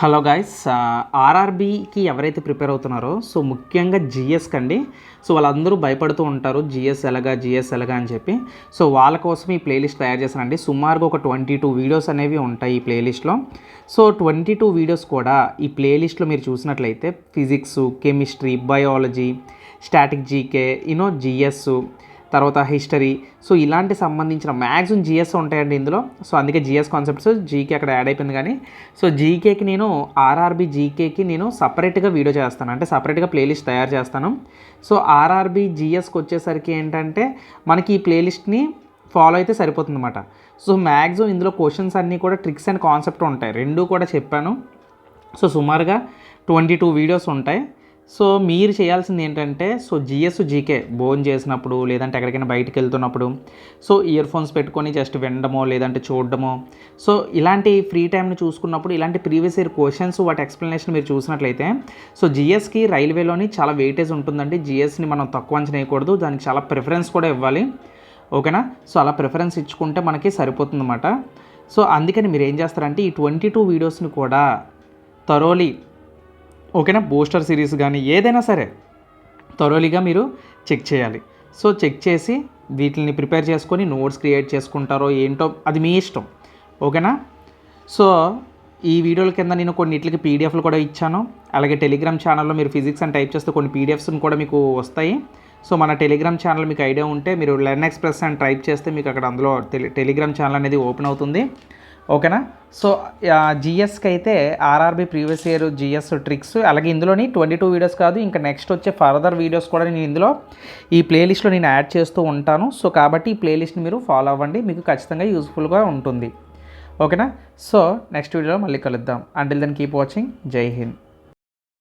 Hello guys, ఆర్ఆర్బీకి ఎవరైతే prepare అవుతున్నారో ముఖ్యంగా జిఎస్కి అండి. వాళ్ళందరూ భయపడుతూ ఉంటారు జిఎస్ ఎలాగా అని చెప్పి. వాళ్ళ కోసం ఈ ప్లేలిస్ట్ తయారు చేశానండి. సుమారుగా ఒక 22 వీడియోస్ అనేవి ఉంటాయి ఈ ప్లేలిస్ట్లో. 22 వీడియోస్ కూడా ఈ ప్లేలిస్ట్లో మీరు చూసినట్లయితే physics, chemistry, biology, static GK, GS, తర్వాత హిస్టరీ, ఇలాంటి సంబంధించిన మ్యాక్సిమం జిఎస్ ఉంటాయండి ఇందులో. అందుకే జిఎస్ కాన్సెప్ట్స్ జీకే అక్కడ యాడ్ అయిపోయింది. కానీ జీకేకి నేను ఆర్ఆర్బీ జీకేకి నేను సపరేట్గా వీడియో చేస్తాను, అంటే సపరేట్గా ప్లేలిస్ట్ తయారు చేస్తాను. ఆర్ఆర్బీ జిఎస్కి వచ్చేసరికి ఏంటంటే మనకి ఈ ప్లేలిస్ట్ని ఫాలో అయితే సరిపోతుందన్నమాట. మ్యాక్సిమం ఇందులో క్వశ్చన్స్ అన్నీ కూడా ట్రిక్స్ అండ్ కాన్సెప్ట్ ఉంటాయి, రెండూ కూడా చెప్పాను. సుమారుగా 22 వీడియోస్ ఉంటాయి. మీరు చేయాల్సింది ఏంటంటే జిఎస్ జీకే భోజనం చేసినప్పుడు, లేదంటే ఎక్కడికైనా బయటికి వెళ్తున్నప్పుడు ఇయర్ ఫోన్స్ పెట్టుకొని జస్ట్ వినడమో లేదంటే చూడడమో, ఇలాంటి ఫ్రీ టైంని చూసుకున్నప్పుడు ఇలాంటి ప్రీవియస్ ఇయర్ క్వశ్చన్స్ వాటి ఎక్స్ప్లెనేషన్ మీరు చూసినట్లయితే జిఎస్కి రైల్వేలోని చాలా వెయిటేజ్ ఉంటుందండి. జిఎస్ని మనం తక్కువ అంచనా వేయకూడదు, దానికి చాలా ప్రిఫరెన్స్ కూడా ఇవ్వాలి. ఓకేనా? అలా ప్రిఫరెన్స్ ఇచ్చుకుంటే మనకి సరిపోతుందన్నమాట. అందుకని మీరు ఏం చేస్తారంటే ఈ 22 వీడియోస్ని కూడా థరోలీ, ఓకేనా, బూస్టర్ సిరీస్ కానీ ఏదైనా సరే థరోలీగా మీరు చెక్ చేయాలి. చెక్ చేసి వీటిని ప్రిపేర్ చేసుకొని నోట్స్ క్రియేట్ చేసుకుంటారో ఏంటో అది మీ ఇష్టం. ఓకేనా? ఈ వీడియోల కింద నేను కొన్నిటికి పీడిఎఫ్లు కూడా ఇచ్చాను. అలాగే టెలిగ్రామ్ ఛానల్లో మీరు ఫిజిక్స్ అని టైప్ చేస్తే కొన్ని పీడిఎఫ్స్ని కూడా మీకు వస్తాయి. మన టెలిగ్రామ్ ఛానల్ మీకు ఐడియా ఉంటే మీరు లెర్న్ ఎక్స్ప్రెస్ అని టైప్ చేస్తే మీకు అక్కడ అందులో టెలిగ్రామ్ ఛానల్ అనేది ఓపెన్ అవుతుంది. ఓకేనా? జిఎస్కి అయితే RRB previous year GS tricks, అలాగే ఇందులోని 22 వీడియోస్ కాదు, ఇంకా నెక్స్ట్ వచ్చే ఫర్దర్ వీడియోస్ కూడా నేను ఇందులో ఈ ప్లేలిస్ట్లో నేను యాడ్ చేస్తూ ఉంటాను. కాబట్టి ఈ ప్లేలిస్ట్ని మీరు ఫాలో అవ్వండి, మీకు ఖచ్చితంగా యూస్ఫుల్గా ఉంటుంది. ఓకేనా? నెక్స్ట్ వీడియోలో మళ్ళీ కలుద్దాం. Until then keep watching. జై హింద్.